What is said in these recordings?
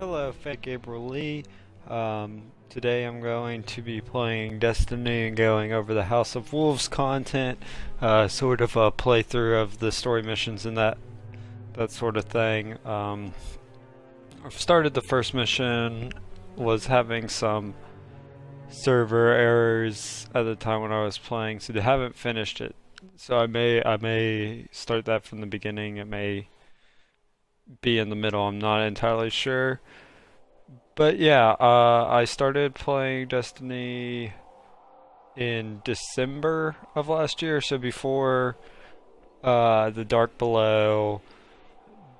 Hello, Gabriel Lee. Today I'm going to be playing Destiny and going over the House of Wolves content, sort of a playthrough of the story missions and that sort of thing. I've started the first mission, was having some server errors at the time when I was playing, so they haven't finished it. So I may start that from the beginning. It may be in the middle. I'm not entirely sure. But yeah, I started playing Destiny in December of last year, so before The Dark Below,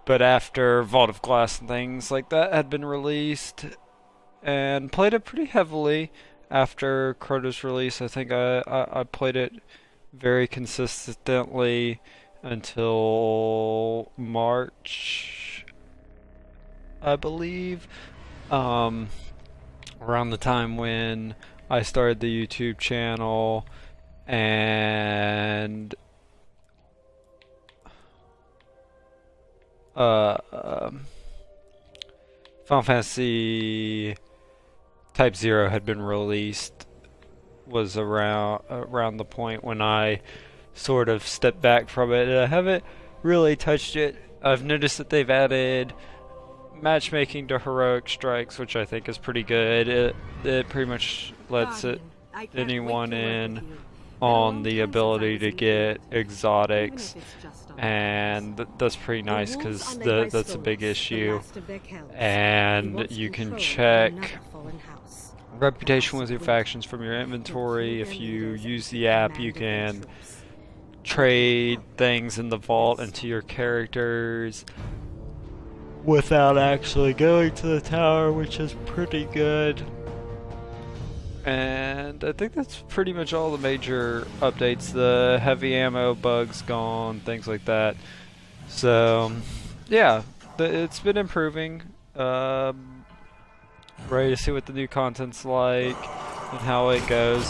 but after Vault of Glass and things like that had been released, and played it pretty heavily after Crota's release. I think I played it very consistently until March, I believe. Around the time when I started the YouTube channel, and Final Fantasy Type 0 had been released, was around the point when I sort of stepped back from it, and I haven't really touched it. I've noticed that they've added matchmaking to Heroic Strikes, which I think is pretty good. It pretty much lets anyone in on the ability to get exotics, and that's pretty nice because that's a big issue. And you can check reputation with your factions from your inventory. If you use the app, you can trade things in the vault into your characters without actually going to the tower, which is pretty good. And I think that's pretty much all the major updates. The heavy ammo bugs gone, things like that. So yeah, it's been improving. Ready to see what the new content's like and how it goes.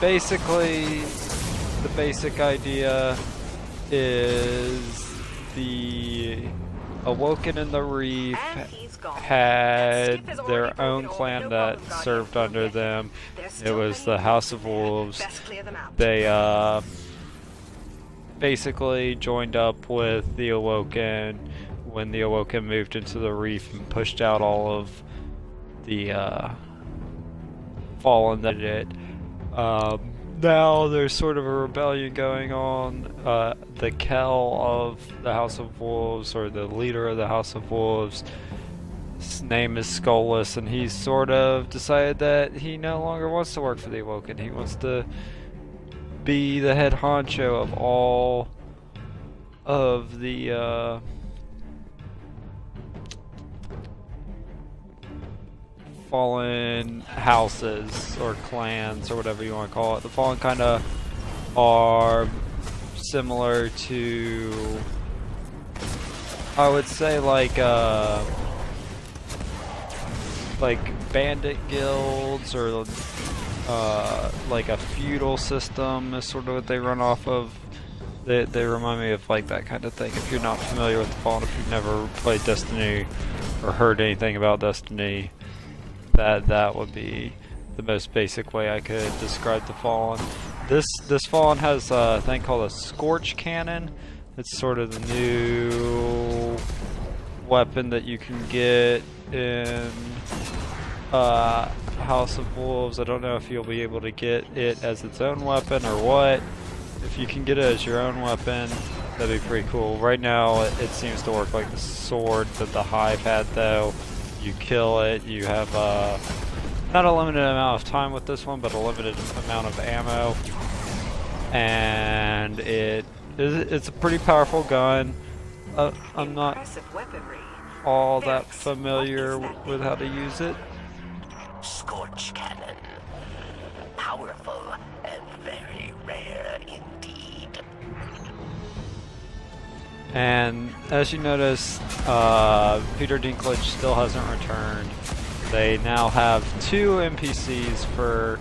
Basically, the basic idea is the Awoken in the Reef had their own clan that served under them. It was the House of Wolves. They basically joined up with the Awoken when the Awoken moved into the Reef and pushed out all of the Fallen that did it. Now there's sort of a rebellion going on. The Kell of the House of Wolves, or the leader of the House of Wolves, his name is Skolas, and he's sort of decided that he no longer wants to work for the Awoken. He wants to be the head honcho of all of the Fallen houses or clans or whatever you want to call it. The Fallen kind of are similar to, I would say, like bandit guilds, or like a feudal system is sort of what they run off of. They remind me of like that kind of thing. If you're not familiar with the Fallen, if you've never played Destiny or heard anything about Destiny, that would be the most basic way I could describe the Fallen. This Fallen has a thing called a Scorch Cannon. It's sort of the new weapon that you can get in House of Wolves. I don't know if you'll be able to get it as its own weapon or what. If you can get it as your own weapon, that'd be pretty cool. Right now it seems to work like the sword that the Hive had, though. You kill it, you have not a limited amount of time with this one, but a limited amount of ammo, and it's a pretty powerful gun. I'm not all that familiar with how to use it. Scorch Cannon. Powerful and very rare indeed. And as you notice, Peter Dinklage still hasn't returned. They now have 2 NPCs for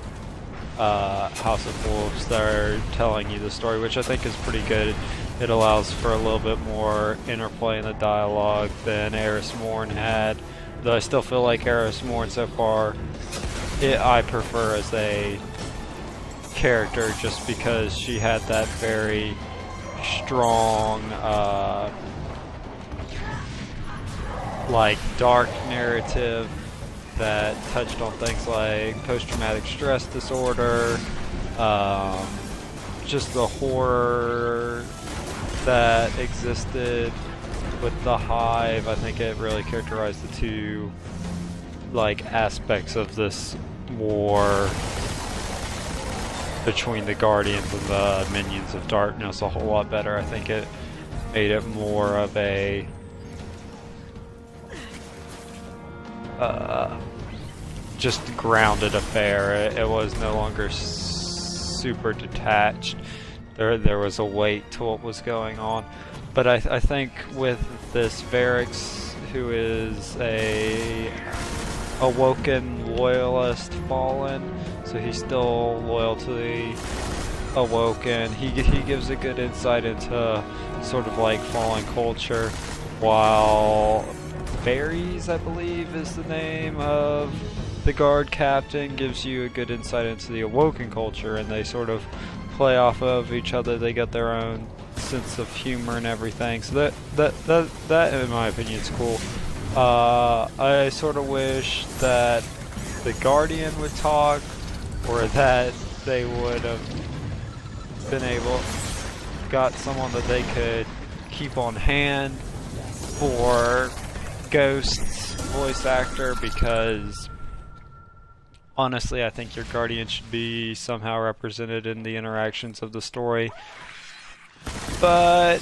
House of Wolves that are telling you the story, which I think is pretty good. It allows for a little bit more interplay in the dialogue than Eris Morn had. Though I still feel like Eris Morn so far, I prefer as a character just because she had that very strong, like dark narrative that touched on things like post-traumatic stress disorder, just the horror that existed with the Hive. I think it really characterized the two like aspects of this war between the Guardians and the Minions of Darkness a whole lot better. I think it made it more of a just grounded affair. It was no longer super detached. There was a weight to what was going on. But I think with this Varix, who is a awoken loyalist fallen, so he's still loyal to the awoken, he gives a good insight into sort of like fallen culture, while Varys, I believe is the name of the guard captain, gives you a good insight into the awoken culture, and they sort of play off of each other. They got their own sense of humor and everything, so that in my opinion is cool. I sort of wish that the Guardian would talk, or that they would have been got someone that they could keep on hand for Ghost's voice actor, because honestly I think your Guardian should be somehow represented in the interactions of the story. But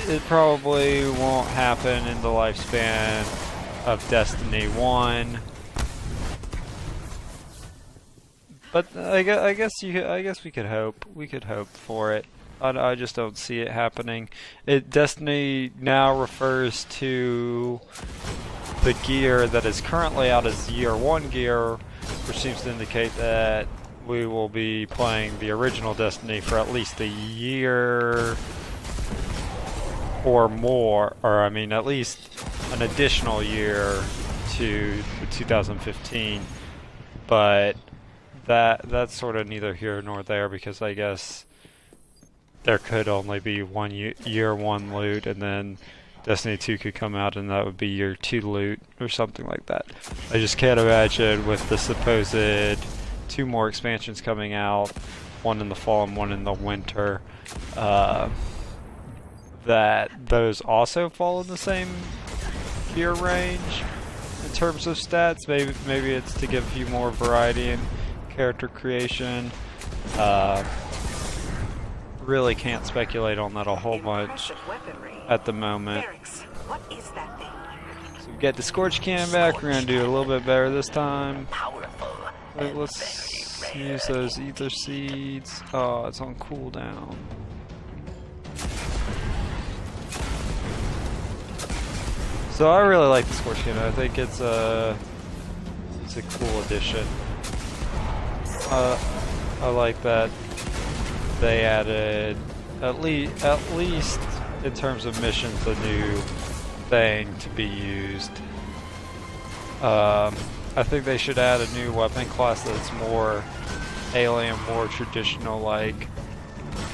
it probably won't happen in the lifespan of Destiny 1. But I guess we could hope. We could hope for it. I just don't see it happening. Destiny now refers to the gear that is currently out as Year 1 gear, which seems to indicate that we will be playing the original Destiny for at least a year or more, or I mean at least an additional year to 2015. But that's sort of neither here nor there, because I guess there could only be one year 1 loot, and then Destiny 2 could come out and that would be Year 2 loot or something like that. I just can't imagine with the supposed 2 more expansions coming out, one in the fall and one in the winter, that those also fall in the same gear range in terms of stats. Maybe it's to give you more variety in character creation. Really can't speculate on that a whole bunch at the moment. What is that thing? So we got the Scorch Cannon back. We're gonna do a little bit better this time. Powerful. Let's use those ether seeds. Oh, it's on cooldown. So I really like the Scorch Cannon. I think it's a cool addition. I like that they added at least in terms of missions a new thing to be used. I think they should add a new weapon class that's more alien, more traditional, like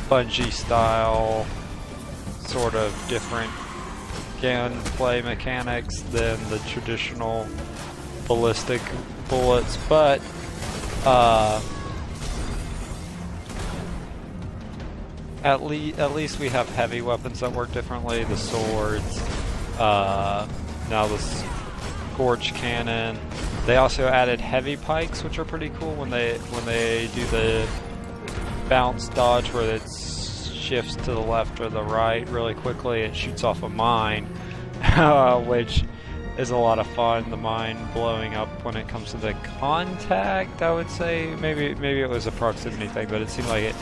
Bungie style, sort of different gunplay mechanics than the traditional ballistic bullets, but at least we have heavy weapons that work differently. The swords, now the Scorch Cannon. They also added heavy pikes, which are pretty cool when they do the bounce dodge, where it shifts to the left or the right really quickly. It shoots off a mine, which is a lot of fun. The mine blowing up when it comes to the contact, I would say. Maybe it was a proximity thing, but it seemed like it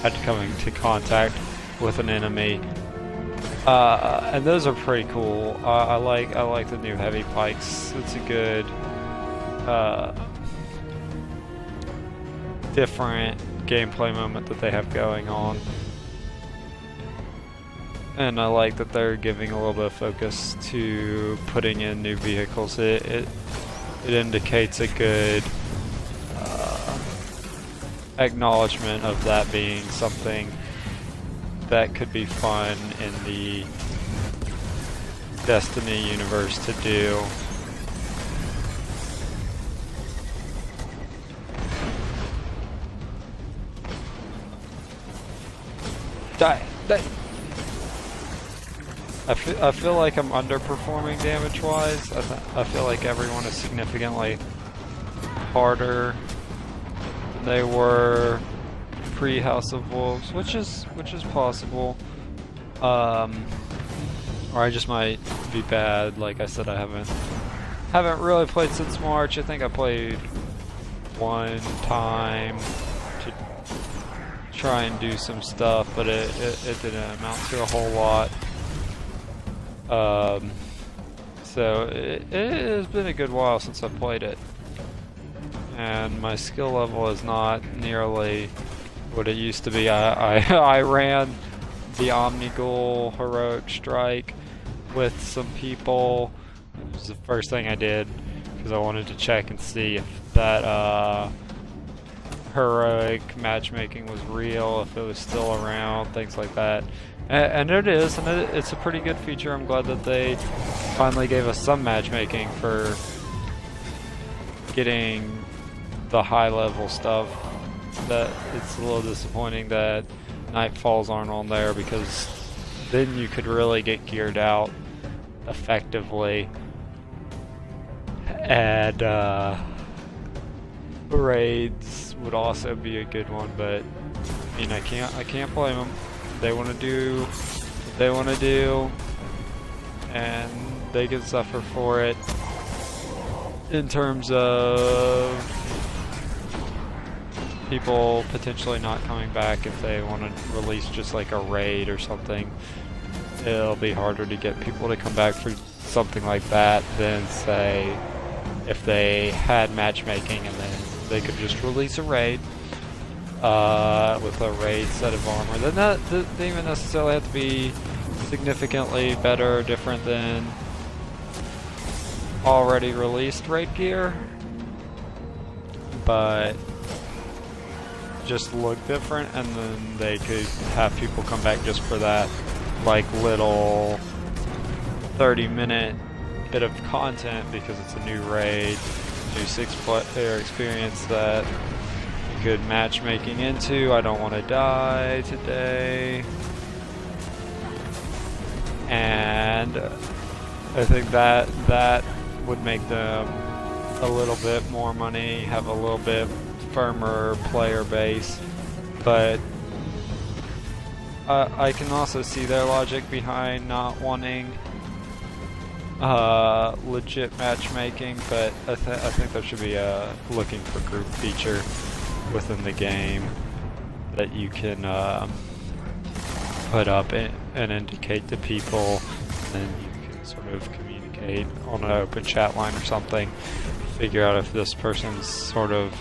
had to come into contact with an enemy. And those are pretty cool. I like the new heavy pikes. It's a good different gameplay moment that they have going on. And I like that they're giving a little bit of focus to putting in new vehicles. It indicates a good acknowledgement of that being something that could be fun in the Destiny universe to do. Die! Die! I feel like I'm underperforming damage-wise. I feel like everyone is significantly harder than they were pre-House of Wolves, which is possible. Or I just might be bad. Like I said, I haven't really played since March. I think I played one time to try and do some stuff, but it didn't amount to a whole lot. So it has been a good while since I played it, and my skill level is not nearly what it used to be. I ran the Omnigul Heroic Strike with some people. It was the first thing I did because I wanted to check and see if that heroic matchmaking was real, if it was still around, things like that. And it is, and it's a pretty good feature. I'm glad that they finally gave us some matchmaking for getting the high level stuff. That it's a little disappointing that Nightfalls aren't on there, because then you could really get geared out effectively. And raids would also be a good one, but I mean, I can't blame them. They want to do what they want to do, and they can suffer for it in terms of people potentially not coming back. If they want to release just like a raid or something, it'll be harder to get people to come back for something like that than, say, if they had matchmaking and then they could just release a raid with a raid set of armor. Then that doesn't even necessarily have to be significantly better or different than already released raid gear, but just look different, and then they could have people come back just for that like little 30-minute bit of content, because it's a new raid, new 6-player experience that good matchmaking into. I don't want to die today, and I think that would make them a little bit more money, have a little bit firmer player base. But I can also see their logic behind not wanting legit matchmaking, but I think there should be a looking for group feature within the game that you can put up and indicate to people, and you can sort of communicate on an open chat line or something, figure out if this person's sort of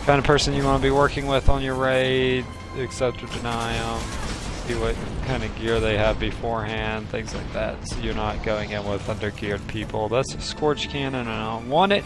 kind of person you want to be working with on your raid, accept or deny them, see what kind of gear they have beforehand, things like that, so you're not going in with under-geared people. That's a Scorch Cannon and I don't want it.